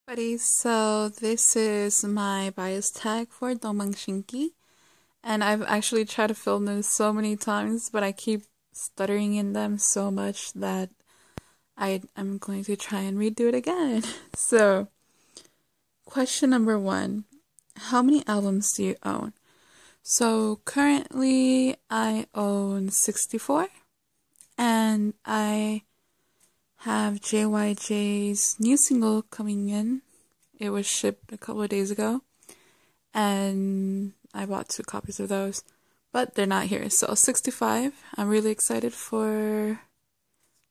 Buddy, so this is my bias tag for Shinki, and I've actually tried to film this so many times, but I keep stuttering in them so much that I'm going to try and redo it again. So, question number 1. How many albums do you own? So, currently I own 64, and I have JYJ's new single coming in. It was shipped a couple of days ago, and I bought 2 copies of those, but they're not here. So 65, I'm really excited for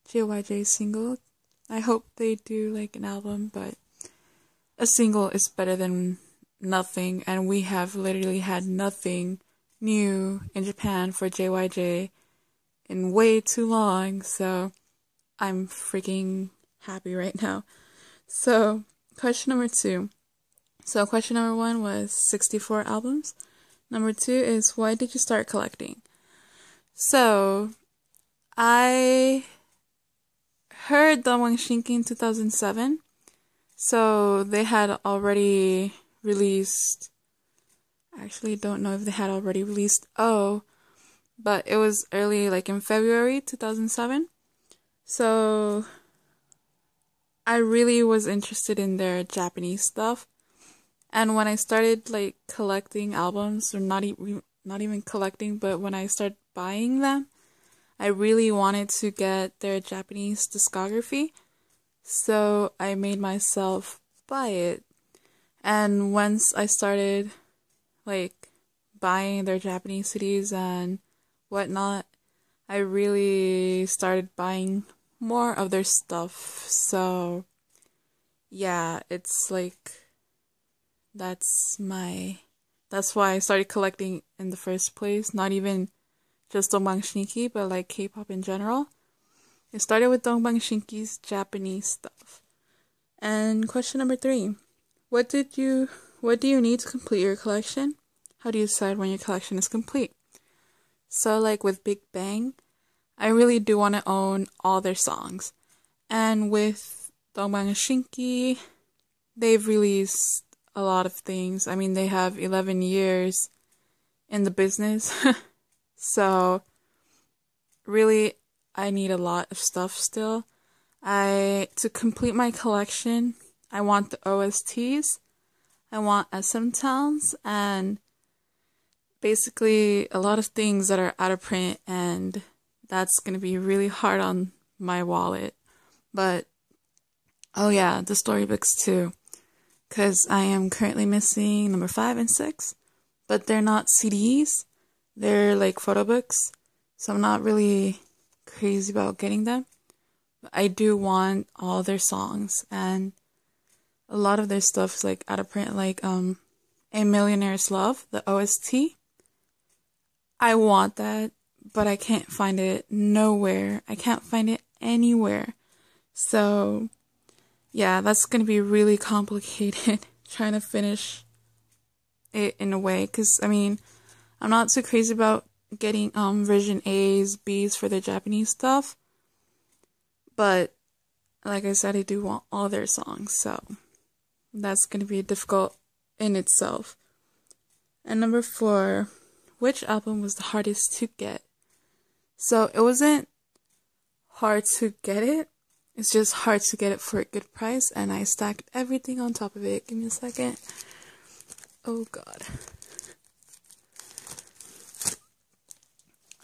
JYJ's single. I hope they do like an album, but a single is better than nothing, and we have literally had nothing new in Japan for JYJ in way too long, so I'm freaking happy right now. So, question number 2. So, question number 1 was 64 albums. Number 2 is, why did you start collecting? So, I heard Shinki in 2007. So, they had already released, I actually don't know if they had already released Oh, but it was early, like in February 2007. So, I really was interested in their Japanese stuff. And when I started like collecting albums, or not even collecting, but when I started buying them, I really wanted to get their Japanese discography. So I made myself buy it. And once I started like buying their Japanese CDs and whatnot, I really started buying more of their stuff. So yeah, it's like that's why I started collecting in the first place. Not even just Shinki, but like K-pop in general. It started with Shinki's Japanese stuff. And question number 3. What do you need to complete your collection? How do you decide when your collection is complete? So like with Big Bang, I really do want to own all their songs. And with Shinki, they've released a lot of things. I mean, they have 11 years in the business. So, really, I need a lot of stuff still. To complete my collection, I want the OSTs, I want SM Towns, and basically a lot of things that are out of print, and that's going to be really hard on my wallet. But, oh yeah, the storybooks too. Because I am currently missing number 5 and 6. But they're not CDs. They're like photo books. So I'm not really crazy about getting them. But I do want all their songs. And a lot of their stuff is like out of print. Like A Millionaire's Love, the OST. I want that, but I can't find it nowhere. I can't find it anywhere. So yeah, that's going to be really complicated trying to finish it in a way. Because, I mean, I'm not too crazy about getting version A's, B's for their Japanese stuff. But, like I said, I do want all their songs. So, that's going to be difficult in itself. And number 4, which album was the hardest to get? So, it wasn't hard to get it. It's just hard to get it for a good price, and I stacked everything on top of it. Give me a second. Oh god.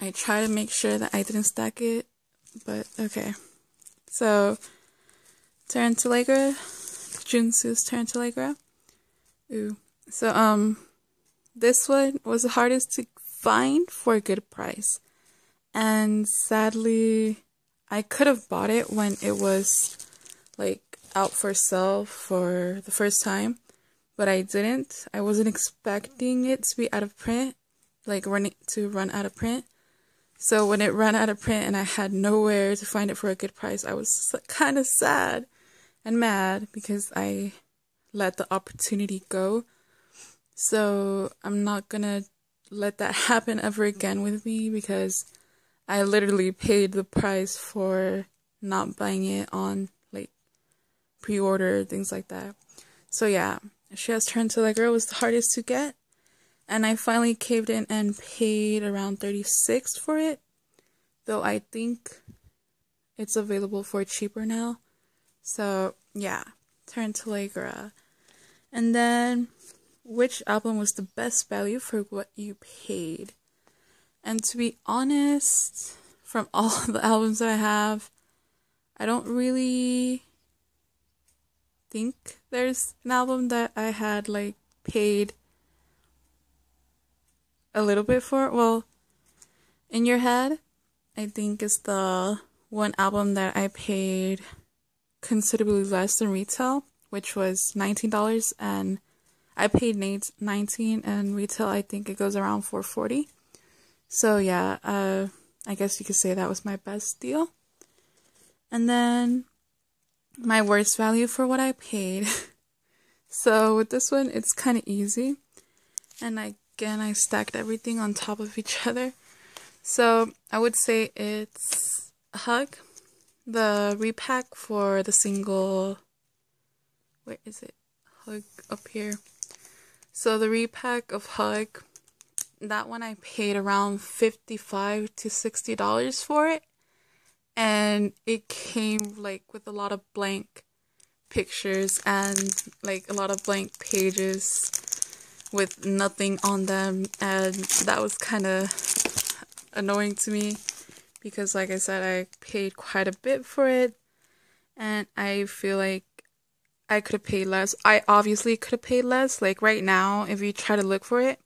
I try to make sure that I didn't stack it, but okay. So, Tarantalegra, Junsu's Tarantalegra. Ooh. So, this one was the hardest to find for a good price. And sadly, I could have bought it when it was like out for sale for the first time, but I didn't. I wasn't expecting it to be out of print, like run out of print. So when it ran out of print and I had nowhere to find it for a good price, I was kind of sad and mad because I let the opportunity go. So I'm not gonna let that happen ever again with me, because I literally paid the price for not buying it on like pre-order, things like that. So yeah, She Has Turned to That Girl was the hardest to get. And I finally caved in and paid around $36 for it. Though I think it's available for cheaper now. So yeah, Turn to Allegra. And then, which album was the best value for what you paid? And to be honest, from all the albums that I have, I don't really think there's an album that I had like paid a little bit for. Well, In Your Head, I think is the one album that I paid considerably less than retail, which was $19, and I paid $19, and retail I think it goes around $4.40. So yeah, I guess you could say that was my best deal. And then my worst value for what I paid. So with this one, it's kind of easy. And again, I stacked everything on top of each other. So I would say it's Hug, the repack for the single. Where is it? Hug up here. So the repack of Hug, that one I paid around $55 to $60 for it. And it came like with a lot of blank pictures and like a lot of blank pages with nothing on them, and that was kind of annoying to me because like I said, I paid quite a bit for it and I feel like I could have paid less. I obviously could have paid less. Like right now, if you try to look for it,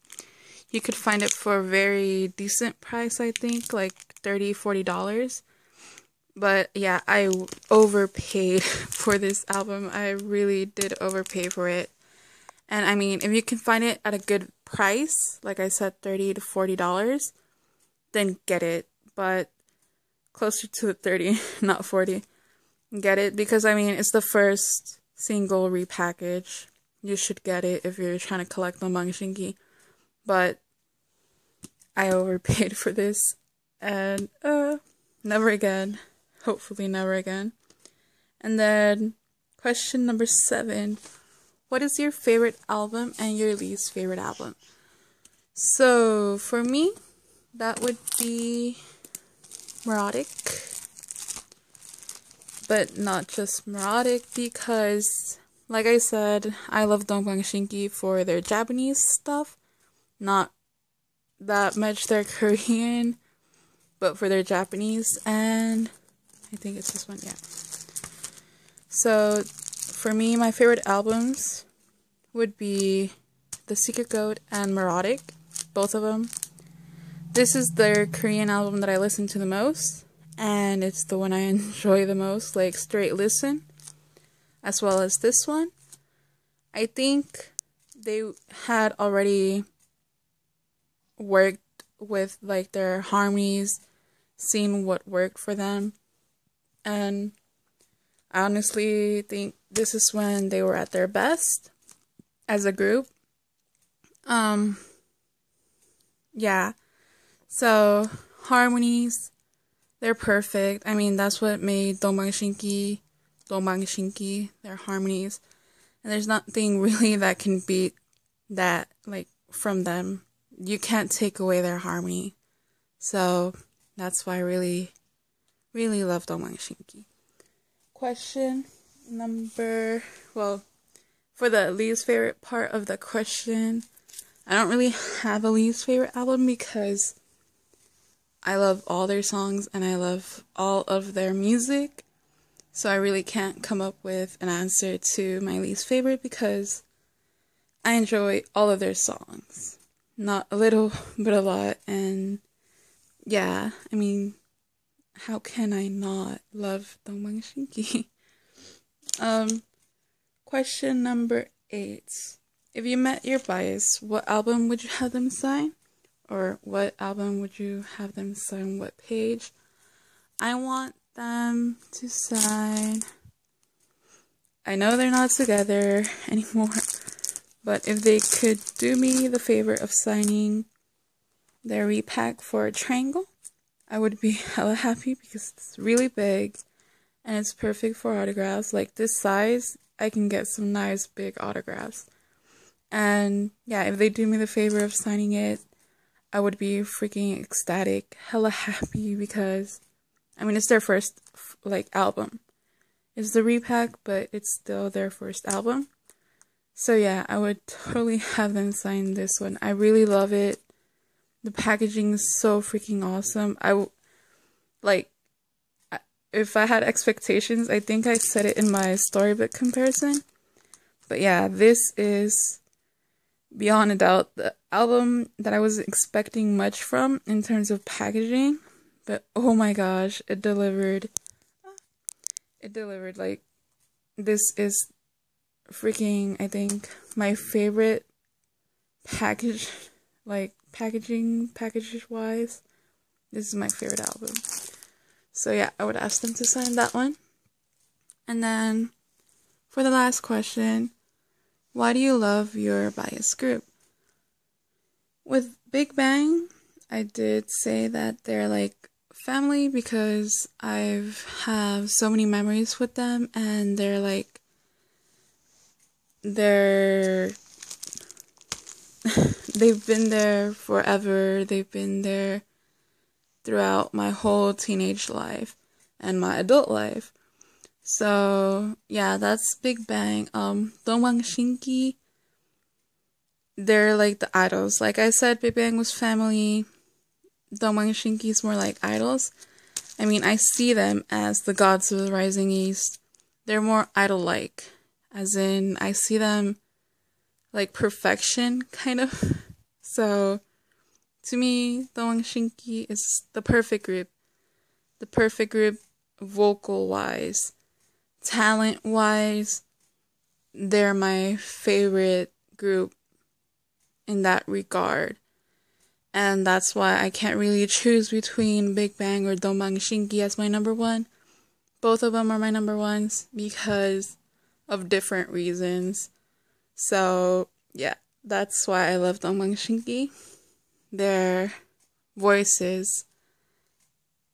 you could find it for a very decent price, I think, like $30, $40. But yeah, I overpaid for this album. I really did overpay for it. And I mean, if you can find it at a good price, like I said, $30 to $40, then get it. But closer to the 30, not 40. Get it, because I mean, it's the first single repackage. You should get it if you're trying to collect Dombang Shinki. But I overpaid for this, and never again. Hopefully never again. And then question number 7. What is your favorite album and your least favorite album? So for me, that would be Melodic. But not just Melodic, because like I said, I love Dombang Shinki for their Japanese stuff. Not that much their Korean, but for their Japanese, and I think it's this one, yeah. So for me, my favorite albums would be The Secret Goat and Melodic, both of them. This is their Korean album that I listen to the most, and it's the one I enjoy the most, like straight listen, as well as this one. I think they had already worked with like their harmonies, seen what worked for them, and I honestly think this is when they were at their best as a group. Yeah. So harmonies, they're perfect. I mean, that's what made Dombang Shinki, their harmonies. And there's nothing really that can beat that, like, from them. You can't take away their harmony. So that's why I really, really love Dombang Shinki. Question number, well, for the least favorite part of the question, I don't really have a least favorite album because I love all their songs and I love all of their music. So I really can't come up with an answer to my least favorite because I enjoy all of their songs. Not a little, but a lot. And yeah, I mean, how can I not love Dombang Shinki? Question number 8. If you met your bias, what album would you have them sign? Or what album would you have them sign what page? I want them to sign... I know they're not together anymore, but if they could do me the favor of signing their repack for Triangle, I would be hella happy because it's really big and it's perfect for autographs. Like this size I can get some nice big autographs. And yeah, if they do me the favor of signing it, I would be freaking ecstatic, hella happy, because I mean, it's their first like album. It's the repack, but it's still their first album. So yeah, I would totally have them sign this one. I really love it. The packaging is so freaking awesome. If I had expectations, I think I said it in my storybook comparison. But yeah, this is beyond a doubt the album that I was expecting much from in terms of packaging. But oh my gosh, it delivered. It delivered. Like, this is freaking, I think, my favorite package, like package wise. This is my favorite album. So yeah, I would ask them to sign that one. And then for the last question, why do you love your bias group? With Big Bang, I did say that they're like family because I've have so many memories with them, and they've been there forever. They've been there throughout my whole teenage life and my adult life. So yeah, that's Big Bang. Shinki, they're like the idols. Like I said, Big Bang was family. Shinki is more like idols. I mean, I see them as the gods of the rising east. They're more idol-like, as in I see them like perfection, kind of. So to me, Shinki is the perfect group. The perfect group vocal-wise. Talent-wise, they're my favorite group in that regard. And that's why I can't really choose between Big Bang or Shinki as my number one. Both of them are my number ones because of different reasons. So, yeah, that's why I love Shinki. Their voices,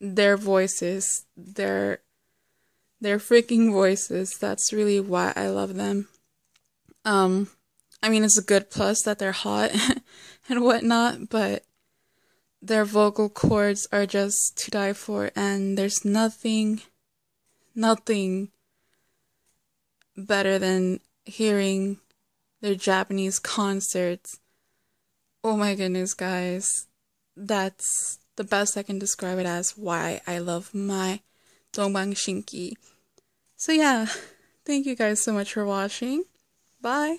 their freaking voices. That's really why I love them. I mean, it's a good plus that they're hot and whatnot, but their vocal cords are just to die for, and there's nothing better than hearing their Japanese concerts. Oh my goodness, guys. That's the best I can describe it as why I love my Shinki. So yeah, thank you guys so much for watching. Bye!